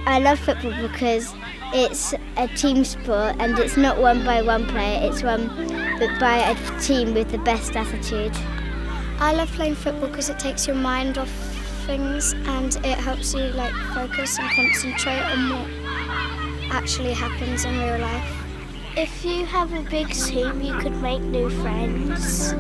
I love football because it's a team sport and it's not won by one player, it's won by a team with the best attitude. I love playing football because it takes your mind off things and it helps you focus and concentrate on what actually happens in real life. If you have a big team, you could make new friends.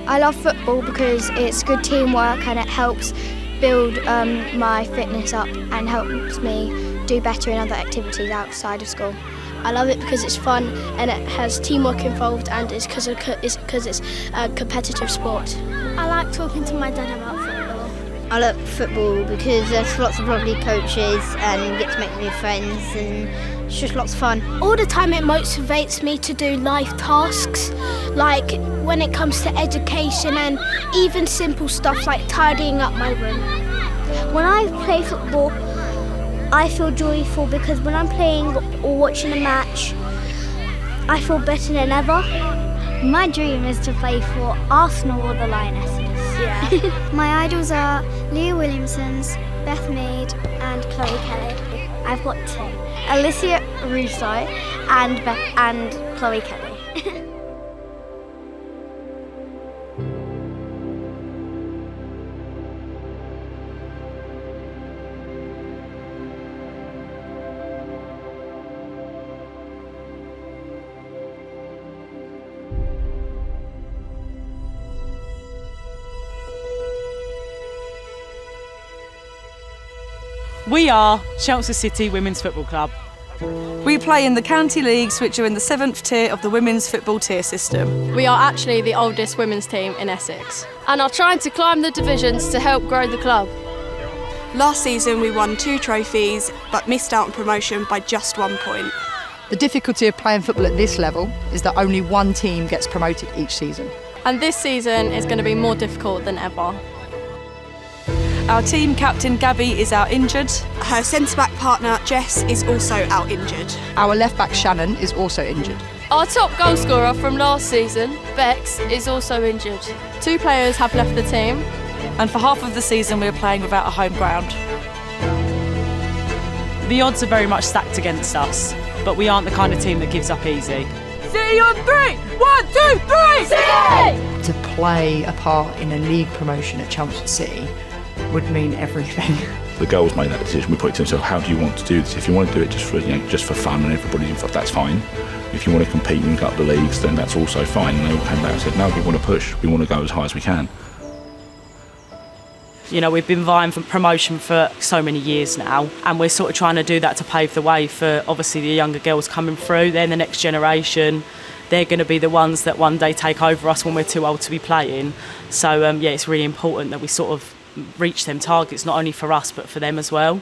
I love football because it's good teamwork and it helps build my fitness up and helps me do better in other activities outside of school. I love it because it's fun and it has teamwork involved and it's because it's a competitive sport. I like talking to my dad about football. I love football because there's lots of lovely coaches and you get to make new friends and it's just lots of fun. All the time it motivates me to do life tasks, like when it comes to education and even simple stuff like tidying up my room. When I play football, I feel joyful because when I'm playing or watching a match, I feel better than ever. My dream is to play for Arsenal or the Lionesses. Yeah. My idols are Leah Williamsons, Beth Mead and Chloe Kelly. I've got two, Alicia Russo and Chloe Kelly. We are Chelmsford City Women's Football Club. We play in the county leagues, which are in the 7th tier of the women's football tier system. We are actually the oldest women's team in Essex and are trying to climb the divisions to help grow the club. Last season we won 2 trophies but missed out on promotion by just 1 point. The difficulty of playing football at this level is that only one team gets promoted each season. And this season is going to be more difficult than ever. Our team captain Gabby is out injured. Her centre-back partner Jess is also out injured. Our left-back Shannon is also injured. Our top goal scorer from last season, Bex, is also injured. 2 players have left the team. And for half of the season we're playing without a home ground. The odds are very much stacked against us, but we aren't the kind of team that gives up easy. See you on 3! 1, 2, 3! City! To play a part in a league promotion at Chelmsford City would mean everything. The girls made that decision. We put it to them, so how do you want to do this? If you want to do it just for fun and everybody's involved, that's fine. If you want to compete and go up the leagues, then that's also fine. And they all came back and said, no, we want to push. We want to go as high as we can. You know, we've been vying for promotion for so many years now, and we're sort of trying to do that to pave the way for obviously the younger girls coming through. They're the next generation. They're going to be the ones that one day take over us when we're too old to be playing. So yeah, it's really important that we sort of reach them targets, not only for us but for them as well.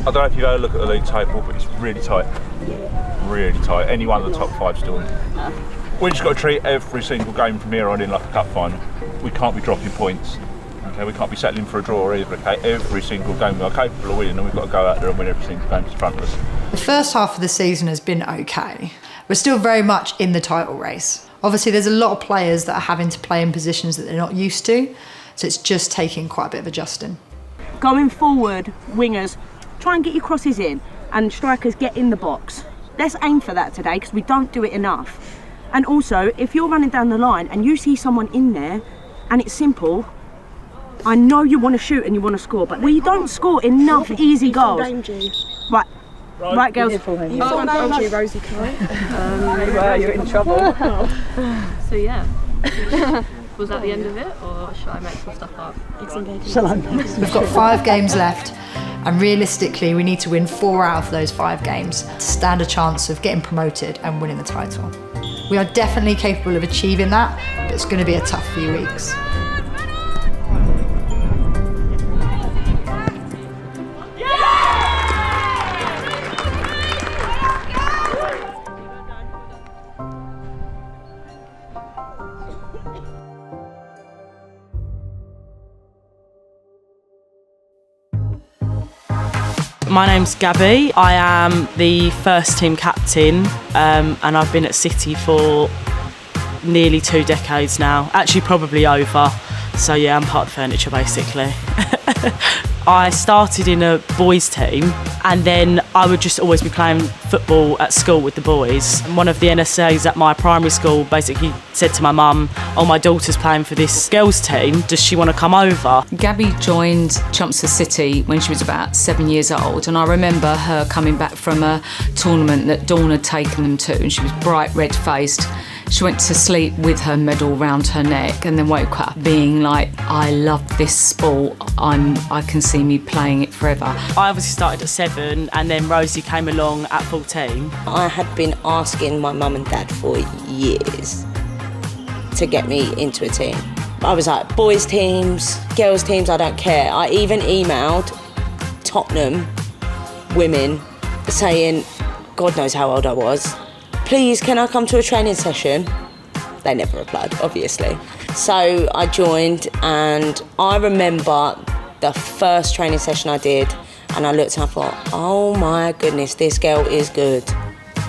I don't know if you've had a look at the league table, but it's really tight. Really tight. Any one of the top 5 still in. We just got to treat every single game from here on in like a cup final. We can't be dropping points. Okay, we can't be settling for a draw either. Okay, every single game we are capable of winning, and we've got to go out there and win every single game that's in front of us. The first half of the season has been okay. We're still very much in the title race. Obviously, there's a lot of players that are having to play in positions that they're not used to, so it's just taking quite a bit of adjusting. Going forward, wingers, try and get your crosses in, and strikers get in the box. Let's aim for that today because we don't do it enough. And also, if you're running down the line and you see someone in there and it's simple, I know you want to shoot and you want to score, but we don't score enough easy goals. Right, girls. Rosie, well, you're in trouble. So yeah. Was that the end of it, or should I make some stuff up? We've got 5 games left, and realistically we need to win 4 out of those 5 games to stand a chance of getting promoted and winning the title. We are definitely capable of achieving that, but it's going to be a tough few weeks. My name's Gabby. I am the first team captain, and I've been at City for nearly 2 decades now. Actually, probably over. So yeah, I'm part of the furniture basically. I started in a boys team, and then I would just always be playing football at school with the boys. And one of the NSAs at my primary school basically said to my mum, "Oh, my daughter's playing for this girls team, does she want to come over?" Gabby joined Chelmsford City when she was about 7 years old, and I remember her coming back from a tournament that Dawn had taken them to, and she was bright red-faced. She went to sleep with her medal round her neck and then woke up being like, "I love this sport, I can see me playing it forever." I obviously started at 7, and then Rosie came along at 14. I had been asking my mum and dad for years to get me into a team. I was like, boys teams, girls teams, I don't care. I even emailed Tottenham women saying, God knows how old I was, "Please, can I come to a training session?" They never replied, obviously. So I joined, and I remember the first training session I did, and I looked and I thought, oh my goodness, this girl is good.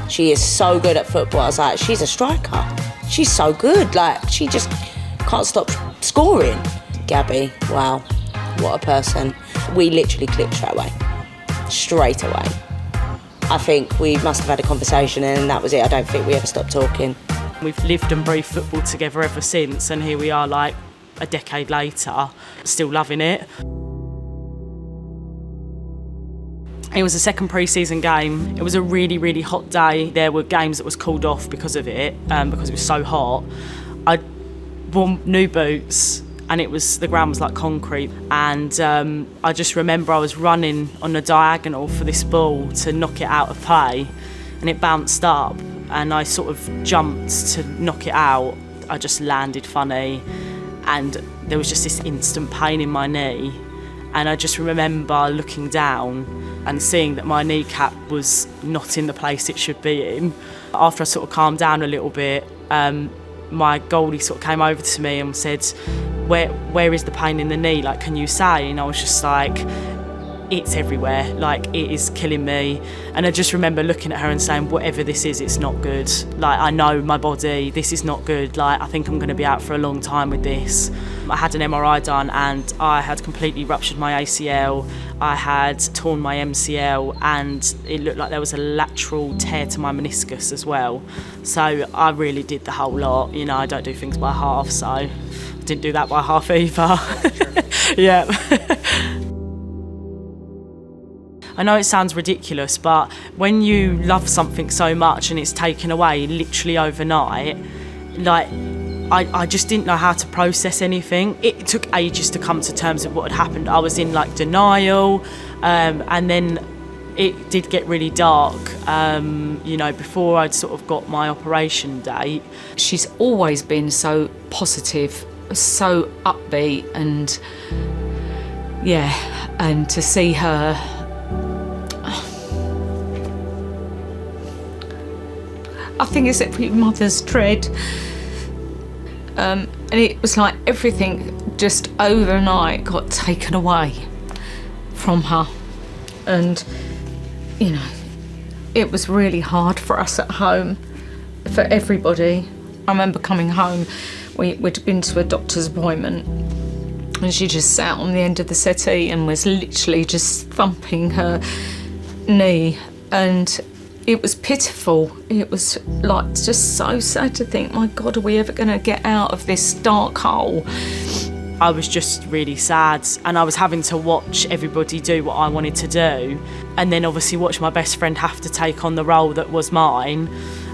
She is so good at football. I was like, she's a striker. She's so good. Like, she just can't stop scoring. Gabby, wow, what a person. We literally clicked straight away. I think we must have had a conversation, and that was it. I don't think we ever stopped talking. We've lived and breathed football together ever since, and here we are like a decade later, still loving it. It was the second pre-season game. It was a really, really hot day. There were games that was called off because of it, because it was so hot. I wore new boots, and the ground was like concrete. And I just remember I was running on a diagonal for this ball to knock it out of play, and it bounced up, and I sort of jumped to knock it out. I just landed funny, and there was just this instant pain in my knee. And I just remember looking down and seeing that my kneecap was not in the place it should be in. After I sort of calmed down a little bit, my goalie sort of came over to me and said, where is the pain in the knee? Like, can you say? And I was just like, it's everywhere. Like, it is killing me. And I just remember looking at her and saying, whatever this is, it's not good. Like, I know my body, this is not good. Like, I think I'm going to be out for a long time with this. I had an MRI done, and I had completely ruptured my ACL. I had torn my MCL, and it looked like there was a lateral tear to my meniscus as well. So I really did the whole lot. You know, I don't do things by half, so I didn't do that by half either. Yeah. I know it sounds ridiculous, but when you love something so much and it's taken away literally overnight, like, I just didn't know how to process anything. It took ages to come to terms with what had happened. I was in like denial, and then it did get really dark, you know, before I'd sort of got my operation date. She's always been so positive, so upbeat, and yeah, and to see her, I think it's every mother's dread. And it was like everything just overnight got taken away from her. And, you know, it was really hard for us at home, for everybody. I remember coming home, we'd been to a doctor's appointment, and she just sat on the end of the settee and was literally just thumping her knee. And it was pitiful. It was like just so sad to think, my God, are we ever going to get out of this dark hole? I was just really sad, and I was having to watch everybody do what I wanted to do, and then obviously watch my best friend have to take on the role that was mine.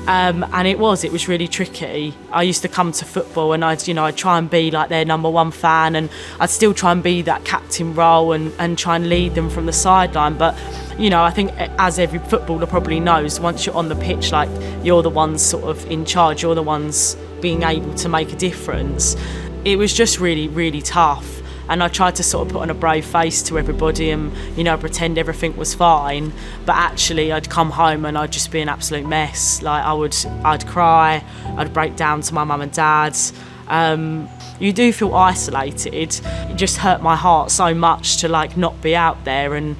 And it was really tricky. I used to come to football, and I'd try and be like their number one fan, and I'd still try and be that captain role and try and lead them from the sideline. But, you know, I think as every footballer probably knows, once you're on the pitch, like, you're the ones sort of in charge, you're the ones being able to make a difference. It was just really, really tough. And I tried to sort of put on a brave face to everybody and, you know, pretend everything was fine. But actually, I'd come home and I'd just be an absolute mess. Like, I'd cry, I'd break down to my mum and dad. You do feel isolated. It just hurt my heart so much to, like, not be out there and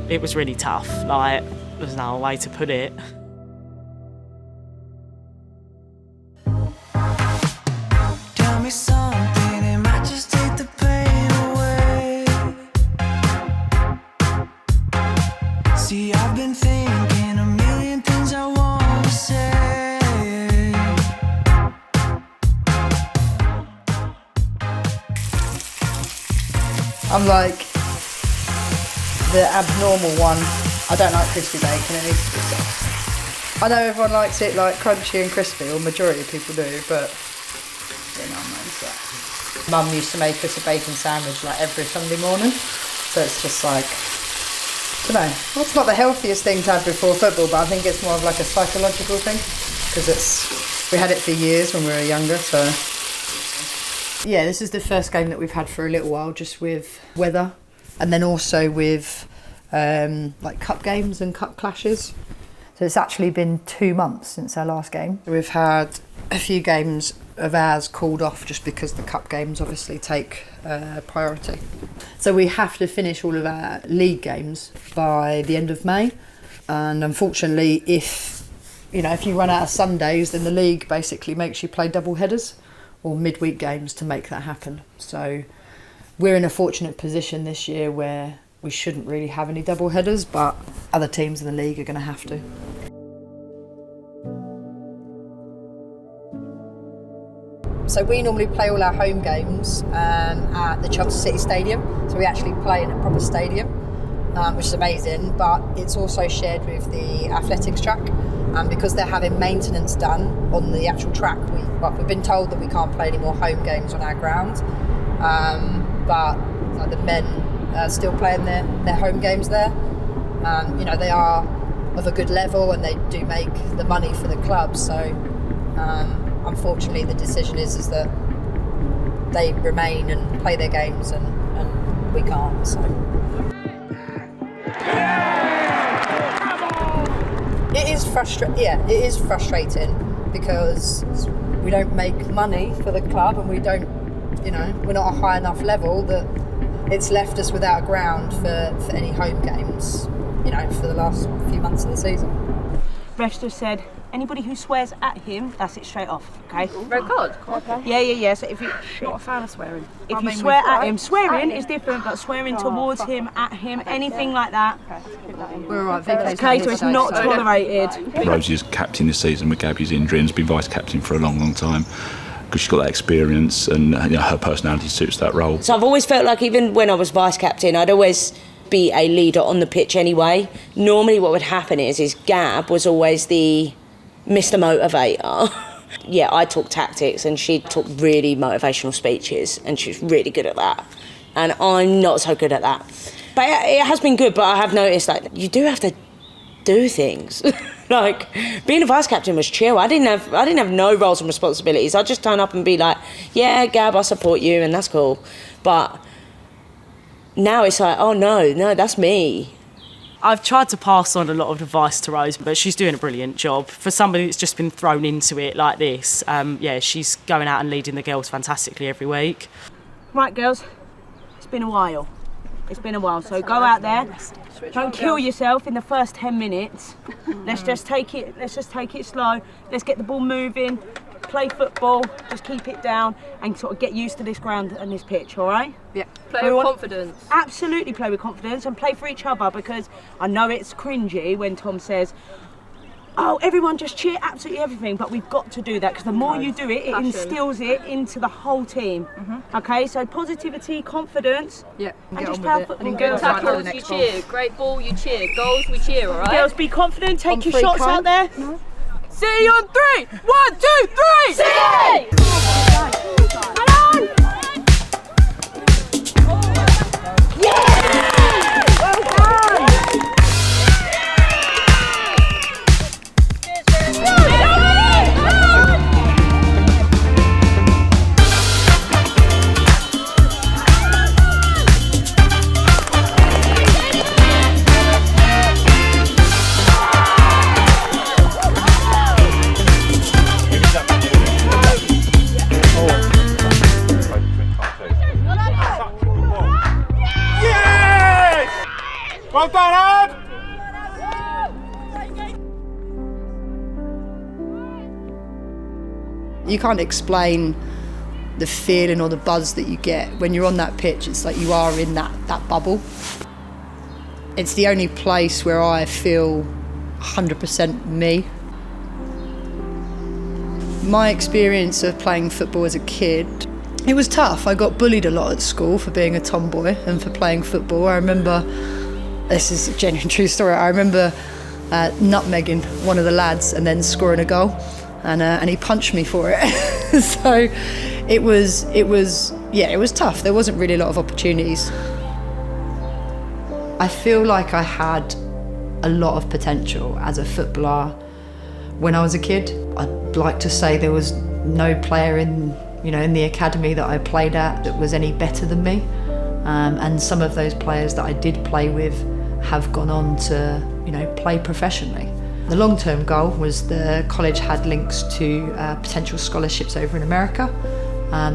it was really tough. Like, there's no way to put it. Tell me something, it might just take the pain away. See, I've been thinking a million things I want to say. I'm like the abnormal one. I don't like crispy bacon, it needs to be soft. I know everyone likes it like crunchy and crispy, or majority of people do, but you know, Mum used to make us a bacon sandwich like every Sunday morning, so it's just like, I don't know, well, it's not the healthiest thing to have before football, but I think it's more of like a psychological thing, because we had it for years when we were younger, so. Yeah, this is the first game that we've had for a little while, just with weather, and then also with like cup games and cup clashes. So it's actually been 2 months since our last game. We've had a few games of ours called off just because the cup games obviously take priority. So we have to finish all of our league games by the end of May, and unfortunately, if you run out of Sundays, then the league basically makes you play double headers or midweek games to make that happen. So we're in a fortunate position this year where we shouldn't really have any double headers, but other teams in the league are going to have to. So we normally play all our home games at the Chelmsford City Stadium. So we actually play in a proper stadium, which is amazing, but it's also shared with the athletics track. And because they're having maintenance done on the actual track, we've been told that we can't play any more home games on our ground. But the men are still playing their home games there. They are of a good level and they do make the money for the club. So unfortunately, the decision is that they remain and play their games and we can't. So. It is frustrating because we don't make money for the club and we don't, we're not a high enough level that it's left us without a ground for any home games, for the last few months of the season. Refs just said, anybody who swears at him, that's it straight off, okay? Red card? Okay. Yeah. So if you... Not a fan of swearing. If you swear at him, swearing is different, but swearing towards him, at him, anything like that. We're all right, okay, so it's not tolerated. Rosie's captain this season with Gabby's injury and has been vice-captain for a long, long time because she's got that experience and her personality suits that role. So I've always felt like even when I was vice-captain, I'd always be a leader on the pitch anyway. Normally what would happen is Gab was always the Mr. Motivator. Yeah, I talk tactics and she'd talk really motivational speeches and she's really good at that. And I'm not so good at that. But it has been good, but I have noticed that you do have to do things. Like, being a vice-captain was chill. I didn't have no roles and responsibilities. I'd just turn up and be like, yeah, Gab, I support you, and that's cool. But now it's like, oh, no, that's me. I've tried to pass on a lot of advice to Rose, but she's doing a brilliant job. For somebody that's just been thrown into it like this, she's going out and leading the girls fantastically every week. Right, girls, it's been a while. So go out there, don't kill yourself in the first 10 minutes. Let's just take it slow. Let's get the ball moving, play football, just keep it down and sort of get used to this ground and this pitch, all right? Yeah. Play with confidence. Absolutely play with confidence and play for each other, because I know it's cringy when Tom says, oh, everyone just cheer absolutely everything, but we've got to do that because the more you do it, it instills it into the whole team. Okay, so positivity, confidence, and just play football. And good tackles, you cheer. Great ball, you cheer. Goals, we cheer, all right? Girls, be confident, take your shots out there. City on 3! 1, 2, 3! City! Well done, Ad! You can't explain the feeling or the buzz that you get when you're on that pitch. It's like you are in that bubble. It's the only place where I feel 100% me. My experience of playing football as a kid, it was tough. I got bullied a lot at school for being a tomboy and for playing football. I remember, this is a genuine true story, I remember nutmegging one of the lads and then scoring a goal, and he punched me for it. So it was tough. There wasn't really a lot of opportunities. I feel like I had a lot of potential as a footballer when I was a kid. I'd like to say there was no player in the academy that I played at that was any better than me. And some of those players that I did play with have gone on to, play professionally. The long-term goal was the college had links to potential scholarships over in America.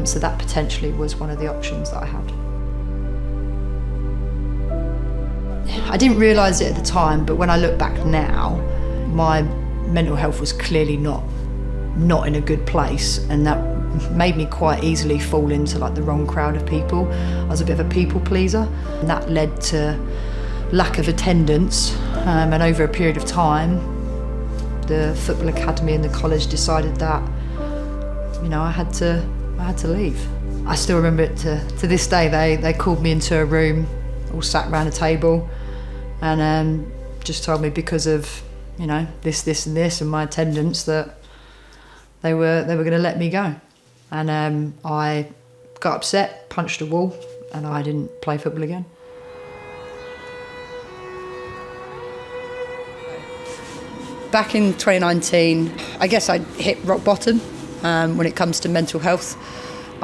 So that potentially was one of the options that I had. I didn't realise it at the time, but when I look back now, my mental health was clearly not in a good place, and that made me quite easily fall into like the wrong crowd of people. I was a bit of a people pleaser, and that led to lack of attendance, and over a period of time the football academy and the college decided that I had to leave. I still remember it to this day. They called me into a room, all sat around a table, and just told me because of this and this and my attendance that they were going to let me go. And I got upset, punched a wall, and I didn't play football again. Back in 2019, I guess I hit rock bottom when it comes to mental health.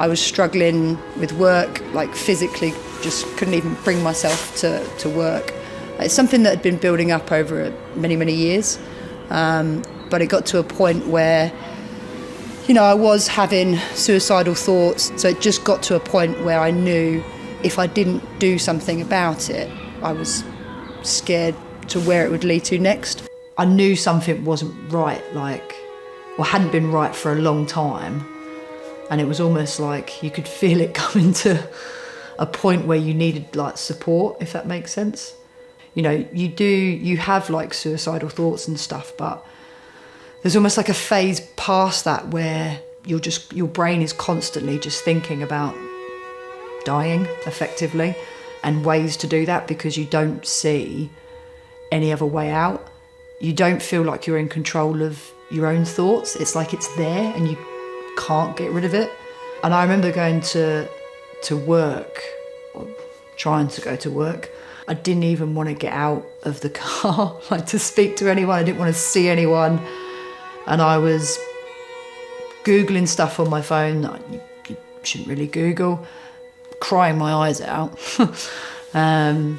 I was struggling with work, like physically, just couldn't even bring myself to work. It's something that had been building up over many, many years, but it got to a point where, I was having suicidal thoughts, so it just got to a point where I knew if I didn't do something about it, I was scared to where it would lead to next. I knew something wasn't right, or hadn't been right for a long time, and it was almost like you could feel it coming to a point where you needed support, if that makes sense. You have suicidal thoughts and stuff, but there's almost like a phase past that where your brain is constantly just thinking about dying, effectively, and ways to do that because you don't see any other way out. You don't feel like you're in control of your own thoughts. It's like it's there and you can't get rid of it. And I remember going to work, or trying to go to work. I didn't even want to get out of the car, to speak to anyone. I didn't want to see anyone. And I was Googling stuff on my phone that you shouldn't really Google, crying my eyes out. And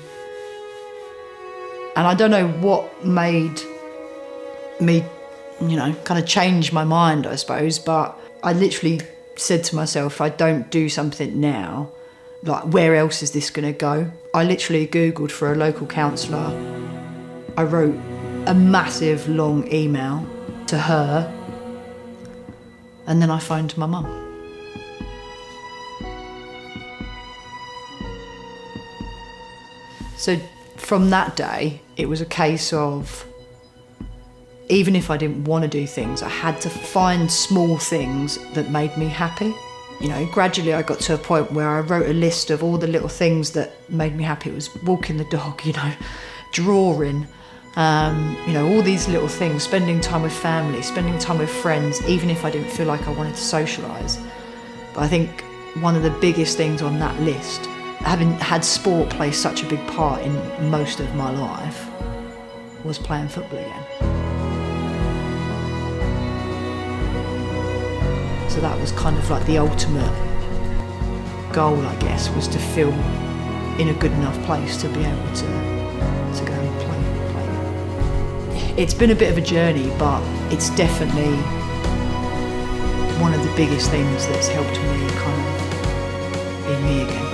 I don't know what made me, kind of change my mind, I suppose, but I literally said to myself, if I don't do something now, where else is this going to go? I literally Googled for a local counsellor. I wrote a massive long email to her, and then I phoned my mum. So from that day, it was a case of, even if I didn't want to do things, I had to find small things that made me happy. Gradually I got to a point where I wrote a list of all the little things that made me happy. It was walking the dog, drawing, all these little things, spending time with family, spending time with friends, even if I didn't feel like I wanted to socialise. But I think one of the biggest things on that list, having had sport play such a big part in most of my life, was playing football again. So that was kind of like the ultimate goal, I guess, was to feel in a good enough place to be able to go and play. It's been a bit of a journey, but it's definitely one of the biggest things that's helped me kind of be me again.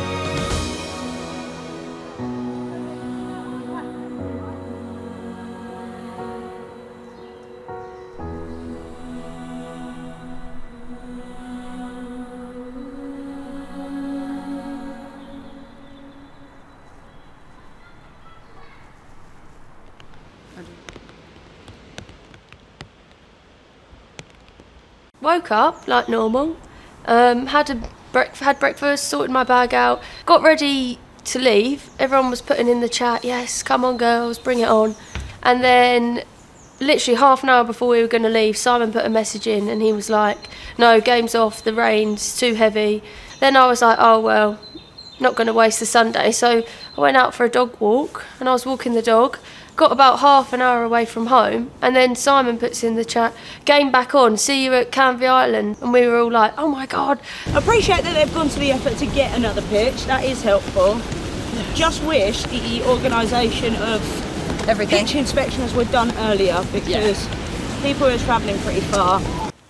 woke up like normal, had breakfast, sorted my bag out, got ready to leave. Everyone was putting in the chat, yes, come on girls, bring it on. And then literally half an hour before we were going to leave, Simon put a message in and he was like, no, game's off, the rain's too heavy. Then I was like, oh well, not going to waste the Sunday. So I went out for a dog walk and I was walking the dog, got about half an hour away from home, and then Simon puts in the chat, game back on, see you at Canvey Island. And we were all like, oh my God. I appreciate that they've gone to the effort to get another pitch, that is helpful. Just wish the organisation of everything, pitch inspections were done earlier, because people are travelling pretty far.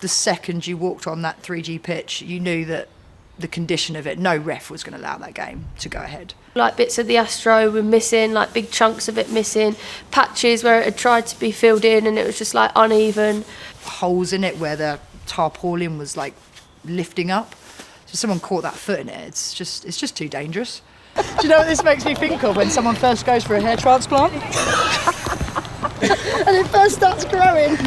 The second you walked on that 3G pitch, you knew that the condition of it, no ref was going to allow that game to go ahead. Like bits of the Astro were missing, like big chunks of it missing, patches where it had tried to be filled in and it was just like uneven. Holes in it where the tarpaulin was like lifting up. So someone caught that foot in it, it's just too dangerous. Do you know what this makes me think of when someone first goes for a hair transplant? And it first starts growing.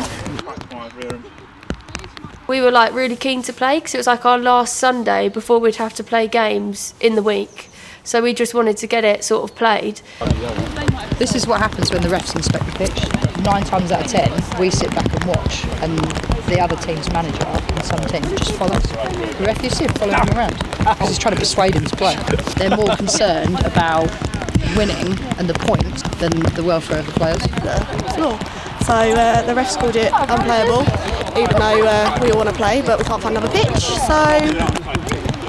We were like really keen to play because it was like our last Sunday before we'd have to play games in the week. So we just wanted to get it sort of played. This is what happens when the refs inspect the pitch. 9 times out of 10, we sit back and watch, and the other team's manager and some teams just follows. The ref, you see him following him around because he's trying to persuade him to play. They're more concerned about winning and the points than the welfare of the players. Floor. So the refs called it unplayable, even though we all want to play, but we can't find another pitch. So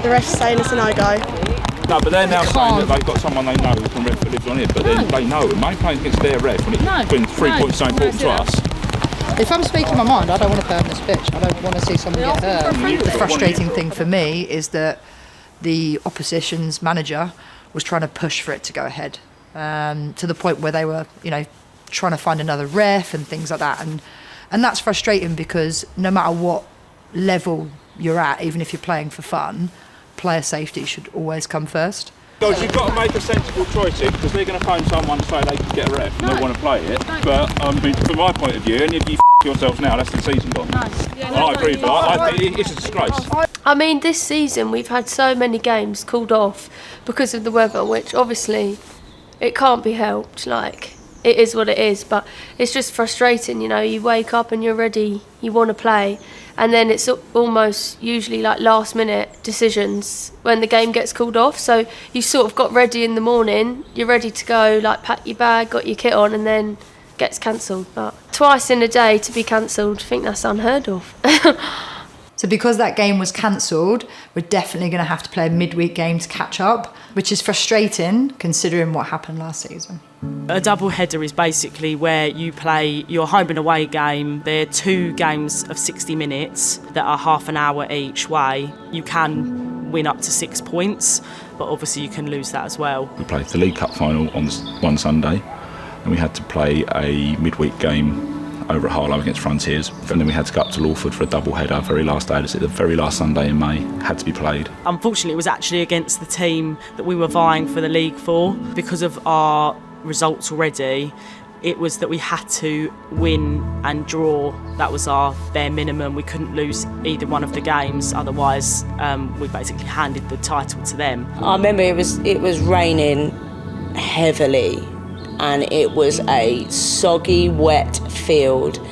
the refs saying it's a no-go. No, but they're now saying that they've got someone they know who can ref that lives on it, but then they know, and they playing against their ref when it's been 3 points so important to us. If I'm speaking my mind, I don't want to play on this pitch. I don't want to see someone get hurt. The frustrating thing for me is that the opposition's manager was trying to push for it to go ahead, to the point where they were, trying to find another ref and things like that. And that's frustrating because no matter what level you're at, even if you're playing for fun, player safety should always come first. Guys, you've got to make a sensible choice here because they're going to phone someone and say they can get a ref and they want to play it. But from my point of view, any of you yourselves now, that's the season gone. I agree with that. I think it's a disgrace. I mean, this season we've had so many games called off because of the weather, which obviously it can't be helped. Like, it is what it is, but it's just frustrating, you wake up and you're ready, you want to play, and then it's almost usually like last minute decisions when the game gets called off. So you sort of got ready in the morning, you're ready to go, like pack your bag, got your kit on, and then gets cancelled. But twice in a day to be cancelled, I think that's unheard of. So because that game was cancelled, we're definitely going to have to play a midweek game to catch up, which is frustrating considering what happened last season. A double header is basically where you play your home and away game. They're 2 games of 60 minutes that are half an hour each way. You can win up to 6 points, but obviously you can lose that as well. We played the League Cup final on one Sunday, and we had to play a midweek game over at Harlow against Frontiers, and then we had to go up to Lawford for a double header, very last day, the very last Sunday in May, had to be played. Unfortunately, it was actually against the team that we were vying for the league for. Because of our results already, it was that we had to win and draw. That was our bare minimum. We couldn't lose either one of the games, otherwise we basically handed the title to them. I remember it was raining heavily, and it was a soggy, wet field.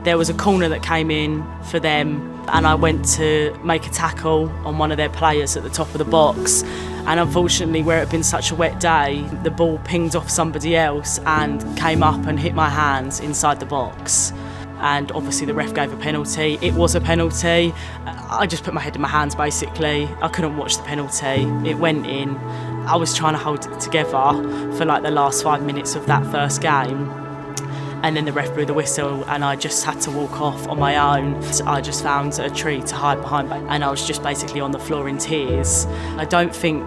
There was a corner that came in for them, and I went to make a tackle on one of their players at the top of the box, and unfortunately, where it had been such a wet day, the ball pinged off somebody else and came up and hit my hands inside the box. And obviously the ref gave a penalty. It was a penalty. I just put my head in my hands basically. I couldn't watch the penalty. It went in. I was trying to hold it together for like the last 5 minutes of that first game. And then the ref blew the whistle and I just had to walk off on my own. So I just found a tree to hide behind and I was just basically on the floor in tears. I don't think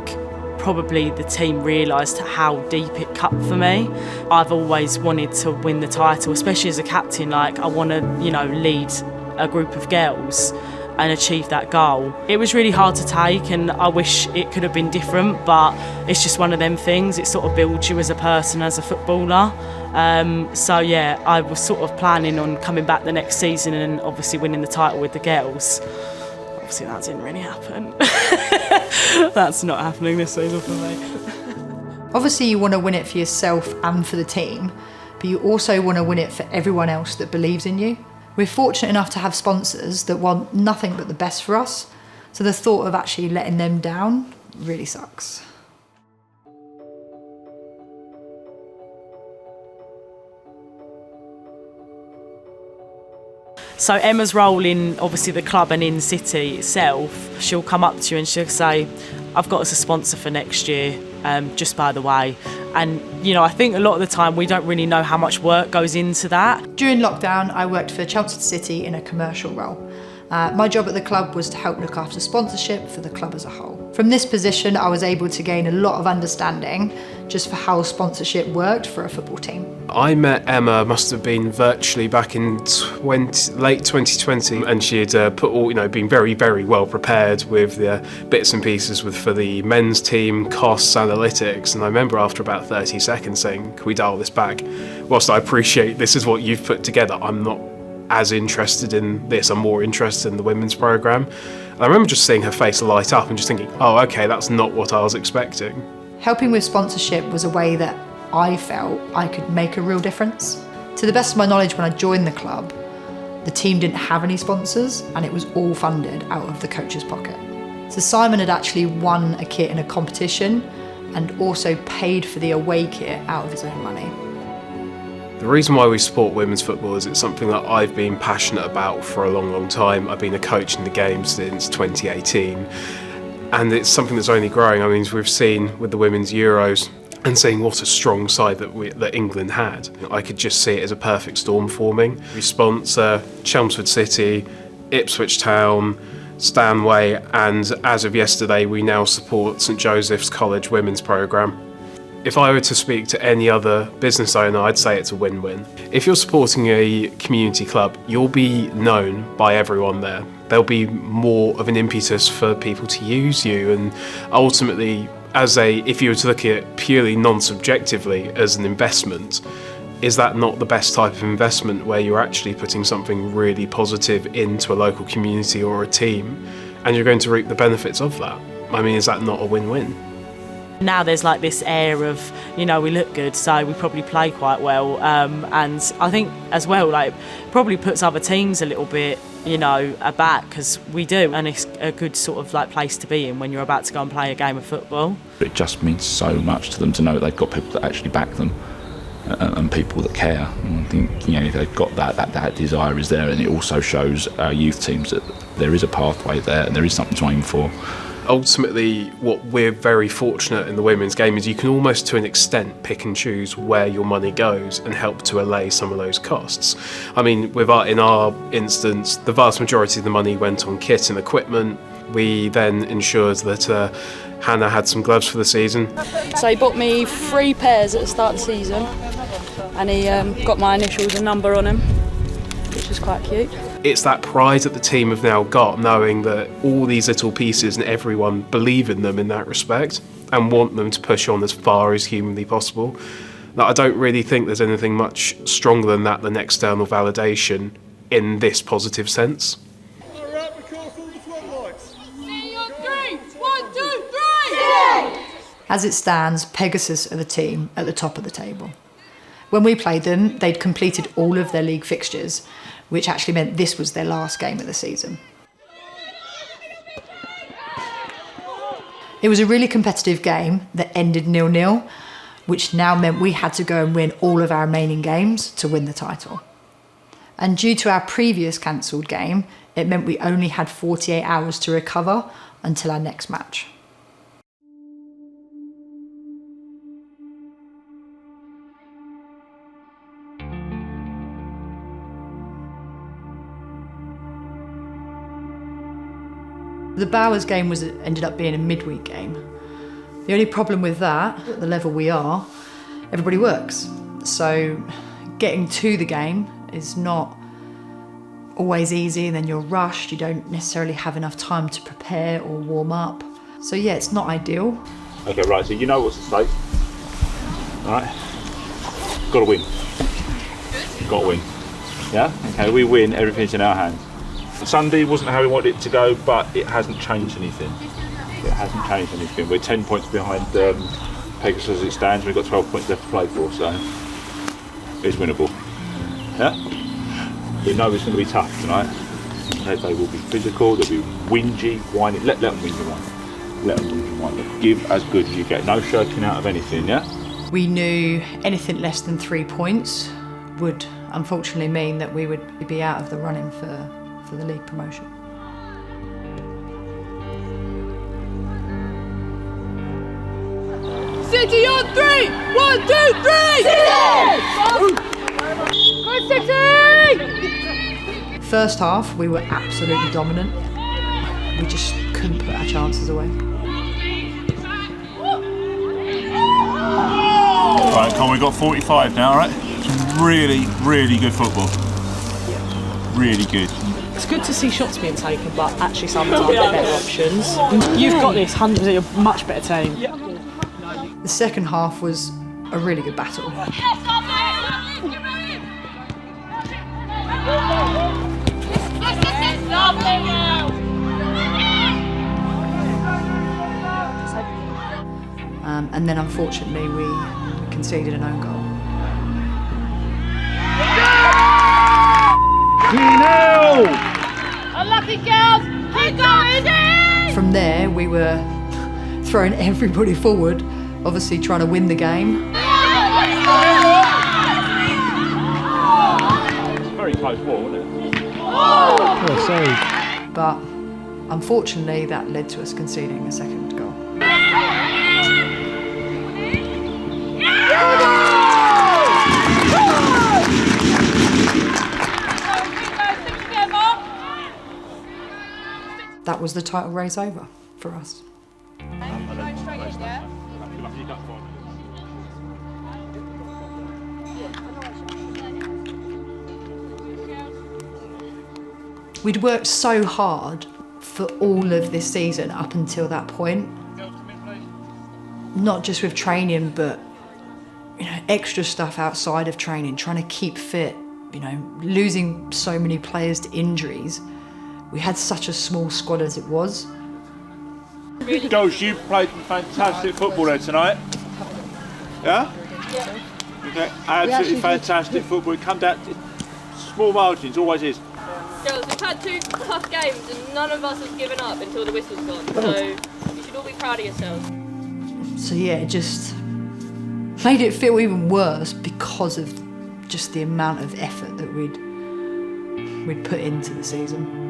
probably the team realised how deep it cut for me. I've always wanted to win the title, especially as a captain. Like, I want to, lead a group of girls. and achieve that goal. It was really hard to take, and I wish it could have been different, but it's just one of them things. It sort of builds you as a person, as a footballer. So yeah, I was sort of planning on coming back the next season and obviously winning the title with the girls. Obviously that didn't really happen. That's not happening this season for me. Obviously you want to win it for yourself and for the team, but you also want to win it for everyone else that believes in you. We're fortunate enough to have sponsors that want nothing but the best for us, so the thought of actually letting them down really sucks. So Emma's role in obviously the club and in City itself, she'll come up to you and she'll say, I've got us a sponsor for next year, just by the way. And you know, I think a lot of the time we don't really know how much work goes into that. During lockdown, I worked for Chelmsford City in a commercial role. My job at the club was to help look after sponsorship for the club as a whole. From this position, I was able to gain a lot of understanding just for how sponsorship worked for a football team. I met Emma, must have been virtually back in late 2020, and she had put all, been very, very well prepared with the bits and pieces for the men's team, costs, analytics. And I remember after about 30 seconds saying, can we dial this back? Whilst I appreciate this is what you've put together, I'm not as interested in this. I'm more interested in the women's programme. And I remember just seeing her face light up and just thinking, oh, okay, that's not what I was expecting. Helping with sponsorship was a way that I felt I could make a real difference. To the best of my knowledge, when I joined the club, the team didn't have any sponsors and it was all funded out of the coach's pocket. So Simon had actually won a kit in a competition and also paid for the away kit out of his own money. The reason why we support women's football is it's something that I've been passionate about for a long, long time. I've been a coach in the game since 2018, and it's something that's only growing. I mean, we've seen with the Women's Euros and seeing what a strong side that England had, I could just see it as a perfect storm forming. We sponsor Chelmsford City, Ipswich Town, Stanway, and as of yesterday, we now support St Joseph's College women's programme. If I were to speak to any other business owner, I'd say it's a win-win. If you're supporting a community club, you'll be known by everyone there. There'll be more of an impetus for people to use you, and ultimately, if you were to look at it purely non-subjectively as an investment, is that not the best type of investment where you're actually putting something really positive into a local community or a team, and you're going to reap the benefits of that? I mean, is that not a win-win? Now there's like this air of, we look good, so we probably play quite well. And I think as well, probably puts other teams a little bit, aback, because we do. And it's a good sort of place to be in when you're about to go and play a game of football. It just means so much to them to know that they've got people that actually back them and people that care. And I think, if they've got that desire is there, and it also shows our youth teams that there is a pathway there and there is something to aim for. Ultimately, what we're very fortunate in the women's game is you can almost to an extent pick and choose where your money goes and help to allay some of those costs. I mean, in our instance, the vast majority of the money went on kit and equipment. We then ensured that Hannah had some gloves for the season. So he bought me 3 pairs at the start of the season, and he got my initials and number on them, which was quite cute. It's that pride that the team have now got, knowing that all these little pieces and everyone believe in them in that respect and want them to push on as far as humanly possible. Now, I don't really think there's anything much stronger than that, than external validation in this positive sense. As it stands, Pegasus are the team at the top of the table. When we played them, they'd completed all of their league fixtures, which actually meant this was their last game of the season. It was a really competitive game that ended 0-0, which now meant we had to go and win all of our remaining games to win the title. And due to our previous cancelled game, it meant we only had 48 hours to recover until our next match. The Bowers game ended up being a midweek game. The only problem with that, at the level we are, everybody works. So getting to the game is not always easy, and then you're rushed, you don't necessarily have enough time to prepare or warm up. So yeah, it's not ideal. Okay, right, so you know what's at stake. Alright? Got to win. Got to win. Yeah? Okay, we win, everything's in our hands. Sunday wasn't how we wanted it to go, but it hasn't changed anything. It hasn't changed anything. We're 10 points behind Pegasus as it stands. We've got 12 points left to play for, so it's winnable. Yeah? We know it's going to be tough tonight. They will be physical, they'll be whingy, whiny. Let them win the one. Let them win the one. Give as good as you get. No shirking out of anything, yeah? We knew anything less than 3 points would unfortunately mean that we would be out of the running for the league promotion. City on 3! 1, 2, 3! City! Go City! First half, we were absolutely dominant. We just couldn't put our chances away. Right, come on, we've got 45 now, right? It's really, really good football. Really good. It's good to see shots being taken, but actually sometimes there are better options. You've got this, 100%, you're a much better team. The second half was a really good battle. And then unfortunately we conceded an own goal. Unlucky girls! Keep going! From there we were throwing everybody forward, obviously trying to win the game. It's a very close ball, wasn't it? Oh, sorry. But unfortunately that led to us conceding a second goal. That was the title race over for us. We'd worked so hard for all of this season up until that point. Not just with training, but extra stuff outside of training, trying to keep fit, losing so many players to injuries. We had such a small squad as it was. Girls, you played fantastic football there tonight. Yeah? Yeah. Okay, absolutely fantastic football. It comes out to small margins, always is. Girls, we've had 2 tough games and none of us have given up until the whistle's gone, so you should all be proud of yourselves. So yeah, it just made it feel even worse because of just the amount of effort that we'd put into the season.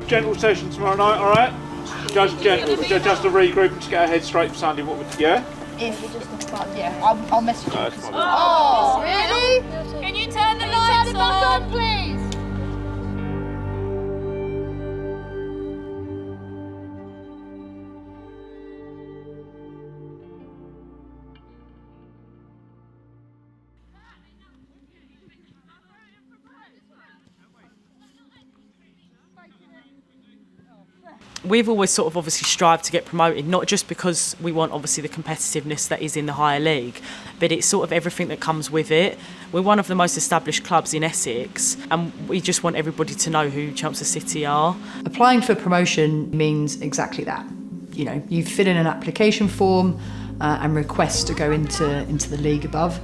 Gentle session tomorrow night, all right? Just gentle, just a regroup and just get our head straight for Sunday. What would, yeah? I'll message you. Oh, really? Can you turn the lights on, please? We've always sort of obviously strived to get promoted, not just because we want obviously the competitiveness that is in the higher league, but it's sort of everything that comes with it. We're one of the most established clubs in Essex, and we just want everybody to know who Chelmsford City are. Applying for promotion means exactly that. You fill in an application form and request to go into the league above.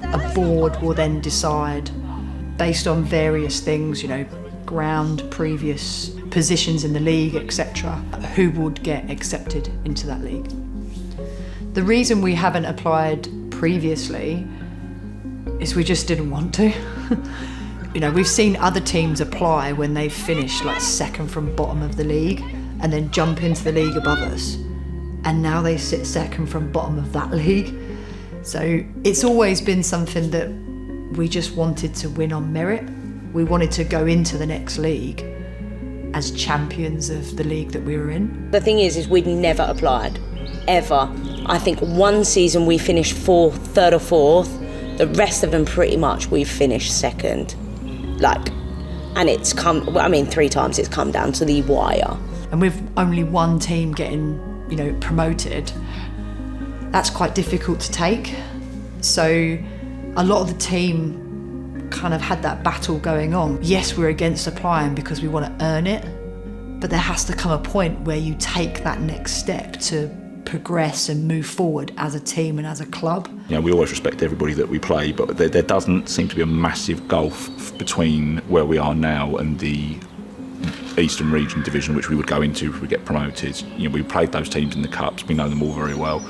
A board will then decide, based on various things, ground, previous positions in the league, etc., who would get accepted into that league. The reason we haven't applied previously is we just didn't want to. We've seen other teams apply when they've finished like second from bottom of the league and then jump into the league above us, and now they sit second from bottom of that league. So it's always been something that we just wanted to win on merit. We wanted to go into the next league as champions of the league that we were in. The thing is we'd never applied, ever. I think one season we finished third or fourth. The rest of them pretty much we finished second. And it's come, 3 times it's come down to the wire. And with only one team getting, promoted, that's quite difficult to take. So a lot of the team kind of had that battle going on. Yes, we're against applying because we want to earn it, but there has to come a point where you take that next step to progress and move forward as a team and as a club. We always respect everybody that we play, but there doesn't seem to be a massive gulf between where we are now and the Eastern Region division, which we would go into if we get promoted. We played those teams in the cups, we know them all very well.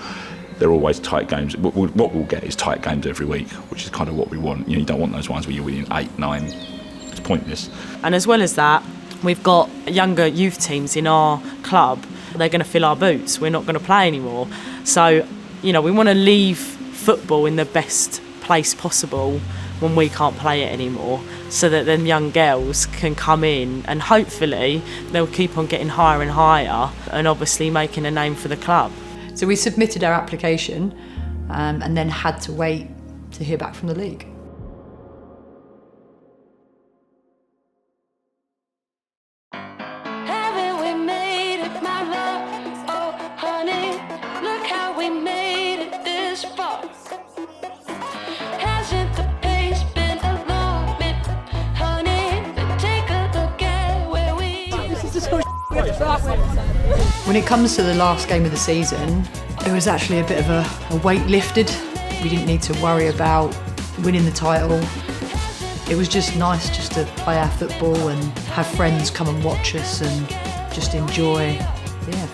They're always tight games. What we'll get is tight games every week, which is kind of what we want. You don't want those ones where you're winning 8, 9. It's pointless. And as well as that, we've got younger youth teams in our club. They're going to fill our boots. We're not going to play anymore. So, we want to leave football in the best place possible when we can't play it anymore, so that then young girls can come in and hopefully they'll keep on getting higher and higher and obviously making a name for the club. So we submitted our application and then had to wait to hear back from the league. When it comes to the last game of the season, it was actually a bit of a weight lifted. We didn't need to worry about winning the title. It was just nice just to play our football and have friends come and watch us and just enjoy,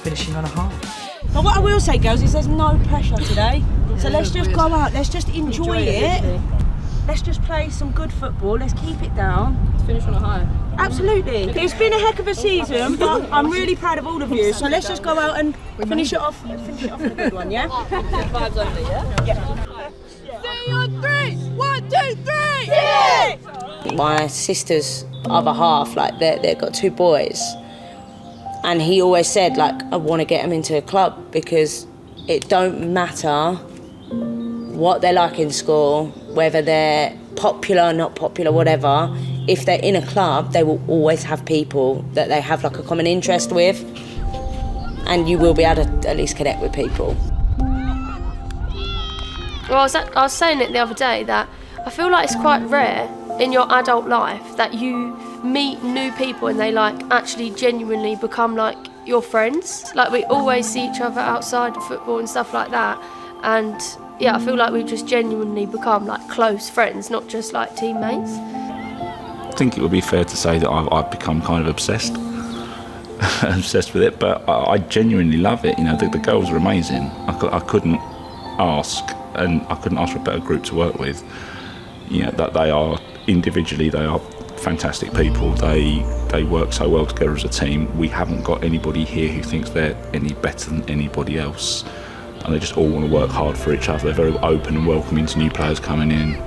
finishing on a high. But what I will say, girls, is there's no pressure today. So let's just go out, let's just enjoy it. Let's just play some good football, let's keep it down. Let's finish on a high. Absolutely. It's been a heck of a season, but I'm really proud of all of you. So let's just go out and finish it off with a good one, yeah? Vibes only, yeah? Yeah. See you on 3! 1, 2, 3! 6! My sister's other half, they've got 2 boys. And he always said, I want to get them into a club because it don't matter what they're like in school, whether they're popular, not popular, whatever. If they're in a club, they will always have people that they have a common interest with, and you will be able to at least connect with people. Well, I was saying it the other day that I feel like it's quite rare in your adult life that you meet new people and they actually genuinely become your friends. We always see each other outside of football and stuff like that, and I feel like we've just genuinely become close friends, not just teammates. I think it would be fair to say that I've become kind of obsessed with it, but I genuinely love it. The girls are amazing. I couldn't ask for a better group to work with. That they are individually, they are fantastic people. They work so well together as a team. We haven't got anybody here who thinks they're any better than anybody else, and they just all want to work hard for each other. They're very open and welcoming to new players coming in.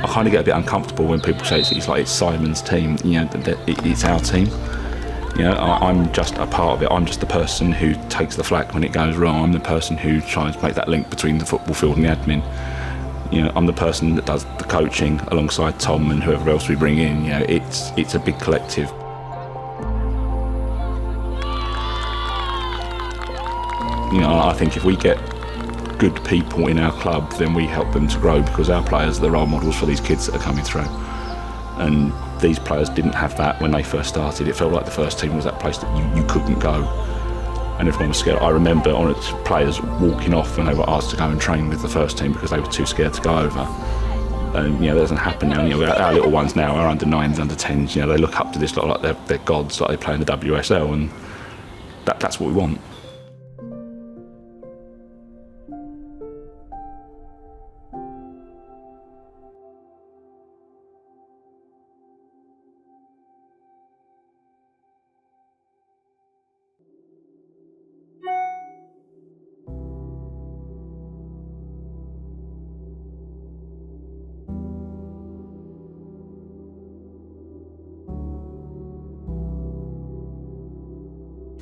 I kind of get a bit uncomfortable when people say it's Simon's team. It's our team. I'm just a part of it. I'm just the person who takes the flak when it goes wrong. I'm the person who tries to make that link between the football field and the admin. I'm the person that does the coaching alongside Tom and whoever else we bring in. It's a big collective. I think if we get good people in our club, then we help them to grow, because our players are the role models for these kids that are coming through. And these players didn't have that when they first started. It felt like the first team was that place that you couldn't go, and everyone was scared. I remember players walking off when they were asked to go and train with the first team because they were too scared to go over. And that doesn't happen now. Our little ones now, our under 9s, under 10s, they look up to this like they're gods, like they play in the WSL, and that's what we want.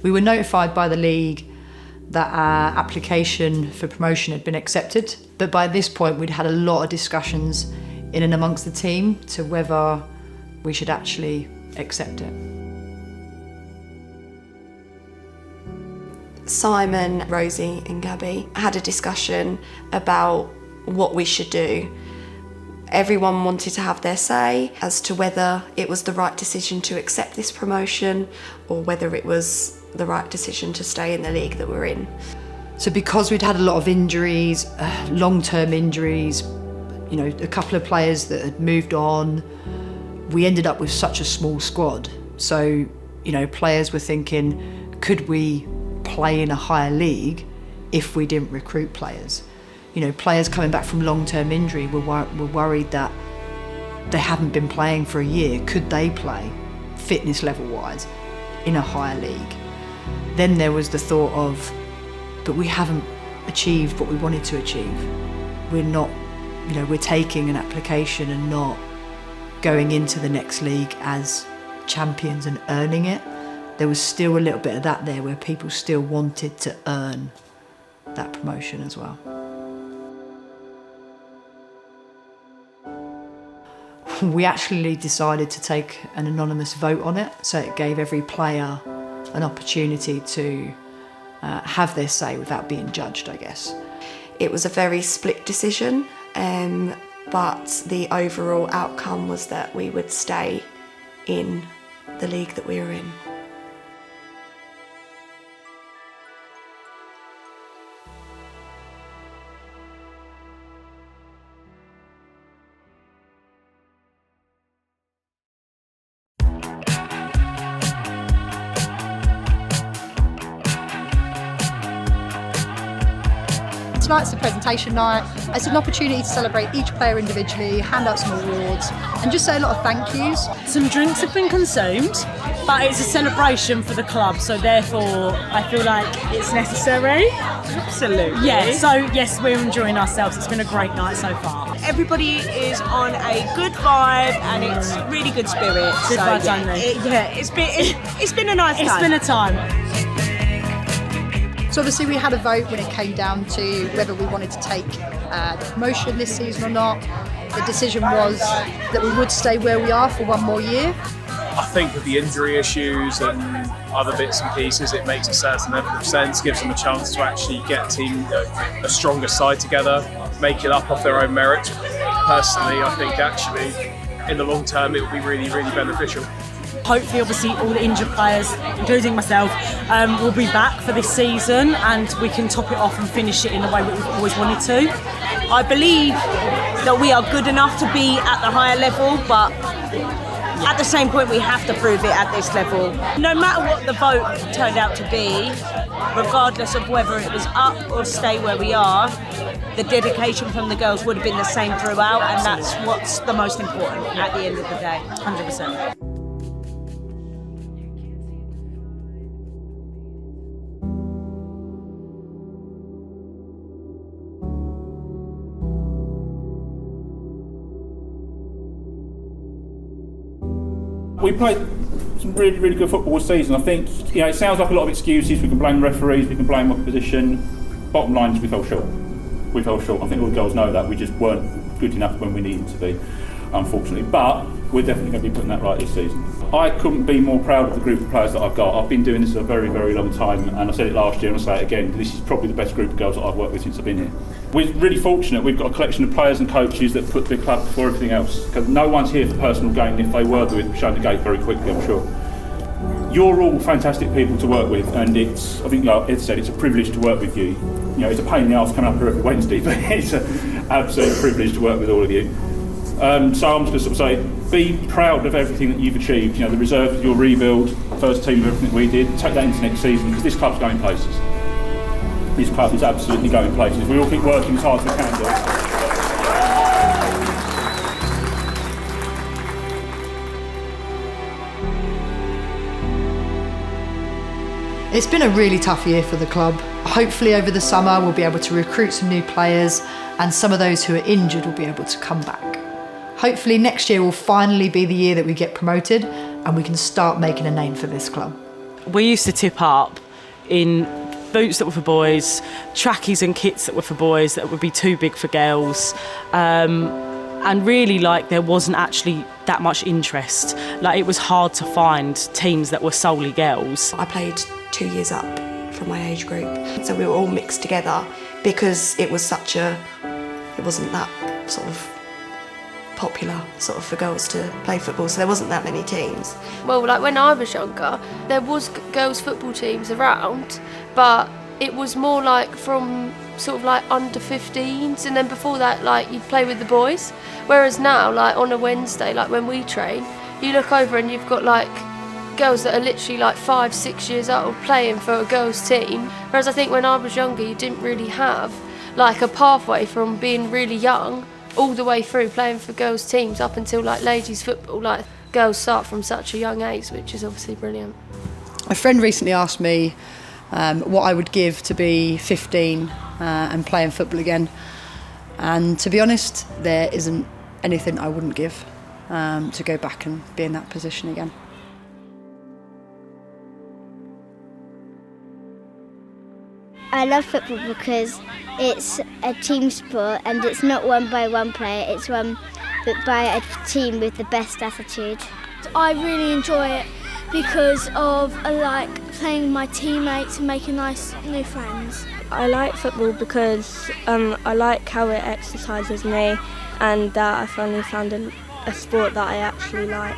We were notified by the league that our application for promotion had been accepted, but by this point we'd had a lot of discussions in and amongst the team to whether we should actually accept it. Simon, Rosie and Gabby had a discussion about what we should do. Everyone wanted to have their say as to whether it was the right decision to accept this promotion or whether it was the right decision to stay in the league that we're in. So because we'd had a lot of injuries, long-term injuries, you know, a couple of players that had moved on, we ended up with such a small squad. So, you know, players were thinking, could we play in a higher league if we didn't recruit players? You know, players coming back from long-term injury were worried that they hadn't been playing for a year. Could they play, fitness level-wise, in a higher league? Then there was the thought of, but we haven't achieved what we wanted to achieve. We're not, you know, we're taking an application and not going into the next league as champions and earning it. There was still a little bit of that there where people still wanted to earn that promotion as well. We actually decided to take an anonymous vote on it, so it gave every player an opportunity to have their say without being judged, I guess. It was a very split decision, but the overall outcome was that we would stay in the league that we were in. Tonight's the presentation night. It's an opportunity to celebrate each player individually, hand out some awards, and just say a lot of thank yous. Some drinks have been consumed, but it's a celebration for the club, so therefore I feel like it's necessary. Absolutely. Yeah, so yes, we're enjoying ourselves. It's been a great night so far. Everybody is on a good vibe and it's really good spirit. Good vibes yeah, only. It's been a nice time. It's been a time. So obviously we had a vote when it came down to whether we wanted to take the promotion this season or not. The decision was that we would stay where we are for one more year. I think with the injury issues and other bits and pieces, it makes a certain level of sense, gives them a chance to actually get a stronger side together, make it up off their own merit. Personally, I think actually in the long term it will be really, really beneficial. Hopefully, obviously, all the injured players, including myself, will be back for this season and we can top it off and finish it in the way that we've always wanted to. I believe that we are good enough to be at the higher level, but at the same point we have to prove it at this level. No matter what the vote turned out to be, regardless of whether it was up or stay where we are, the dedication from the girls would have been the same throughout, and that's what's the most important at the end of the day. 100%. We played some really, really good football this season. I think, you know, it sounds like a lot of excuses. We can blame referees, we can blame opposition. Bottom line is we fell short. We fell short. I think all the girls know that. We just weren't good enough when we needed to be, unfortunately. But we're definitely going to be putting that right this season. I couldn't be more proud of the group of players that I've got. I've been doing this a very, very long time, and I said it last year and I'll say it again. This is probably the best group of girls that I've worked with since I've been here. We're really fortunate. We've got a collection of players and coaches that put the club before everything else. Because no one's here for personal gain. If they were, they'd be shown the gate very quickly, I'm sure. You're all fantastic people to work with, and it's, I think, like Ed said, it's a privilege to work with you. You know, it's a pain in the arse coming up here every Wednesday, but it's an absolute privilege to work with all of you. So I'm just going to sort of say, be proud of everything that you've achieved. You know, the reserve, your rebuild, first team, everything we did. Take that into next season, because this club's going places. This club is absolutely going places. We all keep working as hard as we can do. It's been a really tough year for the club. Hopefully over the summer we'll be able to recruit some new players, and some of those who are injured will be able to come back. Hopefully next year will finally be the year that we get promoted and we can start making a name for this club. We used to tip up in boots that were for boys, trackies and kits that were for boys that would be too big for girls. And really, like, there wasn't actually that much interest. Like, it was hard to find teams that were solely girls. I played 2 years up from my age group, so we were all mixed together because it wasn't that sort of popular sort of for girls to play football, so there wasn't that many teams. Well, like when I was younger, there was girls' football teams around, but it was more like from sort of like under 15s, and then before that, like, you'd play with the boys. Whereas now, like on a Wednesday, like when we train, you look over and you've got like girls that are literally like 5-6 years old playing for a girls' team. Whereas I think when I was younger, you didn't really have like a pathway from being really young all the way through playing for girls' teams up until like ladies' football. Like, girls start from such a young age, which is obviously brilliant. A friend recently asked me what I would give to be 15 and playing football again. And to be honest, there isn't anything I wouldn't give to go back and be in that position again. I love football because it's a team sport and it's not won by one player, it's won by a team with the best attitude. I really enjoy it because of like playing with my teammates and making nice new friends. I like football because I like how it exercises me and that I finally found a sport that I actually like.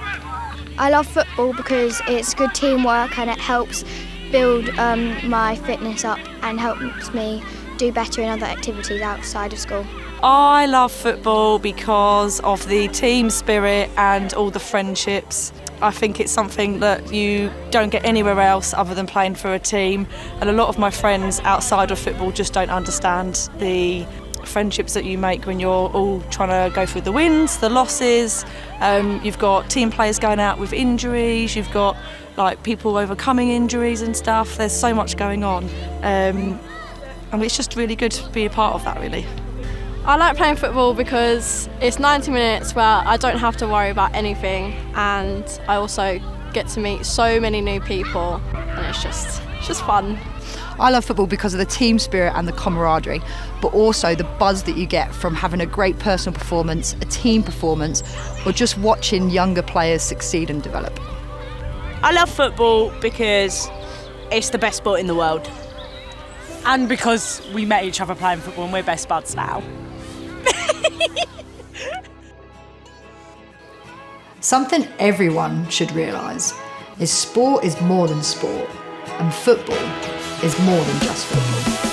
I love football because it's good teamwork and it helps build my fitness up and helps me do better in other activities outside of school. I love football because of the team spirit and all the friendships. I think it's something that you don't get anywhere else other than playing for a team, and a lot of my friends outside of football just don't understand the friendships that you make when you're all trying to go through the wins, the losses. You've got team players going out with injuries, you've got like people overcoming injuries and stuff. There's so much going on, and it's just really good to be a part of that, really. I like playing football because it's 90 minutes where I don't have to worry about anything, and I also get to meet so many new people, and it's just fun. I love football because of the team spirit and the camaraderie, but also the buzz that you get from having a great personal performance, a team performance, or just watching younger players succeed and develop. I love football because it's the best sport in the world. And because we met each other playing football and we're best buds now. Something everyone should realise is sport is more than sport, and football is more than just football.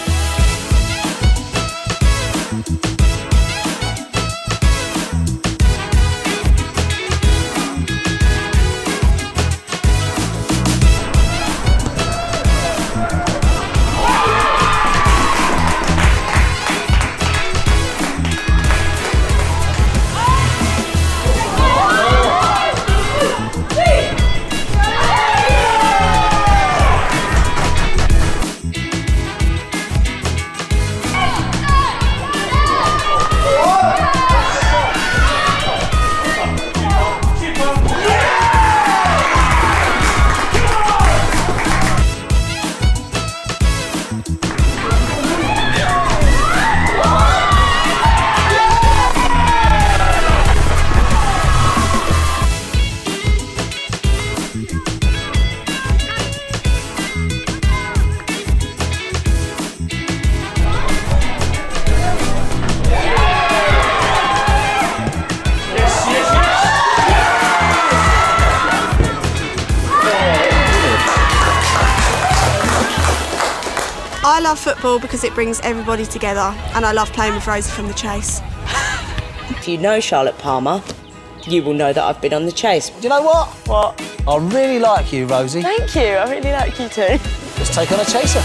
I love football because it brings everybody together, and I love playing with Rosie from the Chase. If you know Charlotte Palmer, you will know that I've been on the Chase. Do you know what? What? I really like you, Rosie. Thank you, I really like you too. Let's take on a chaser.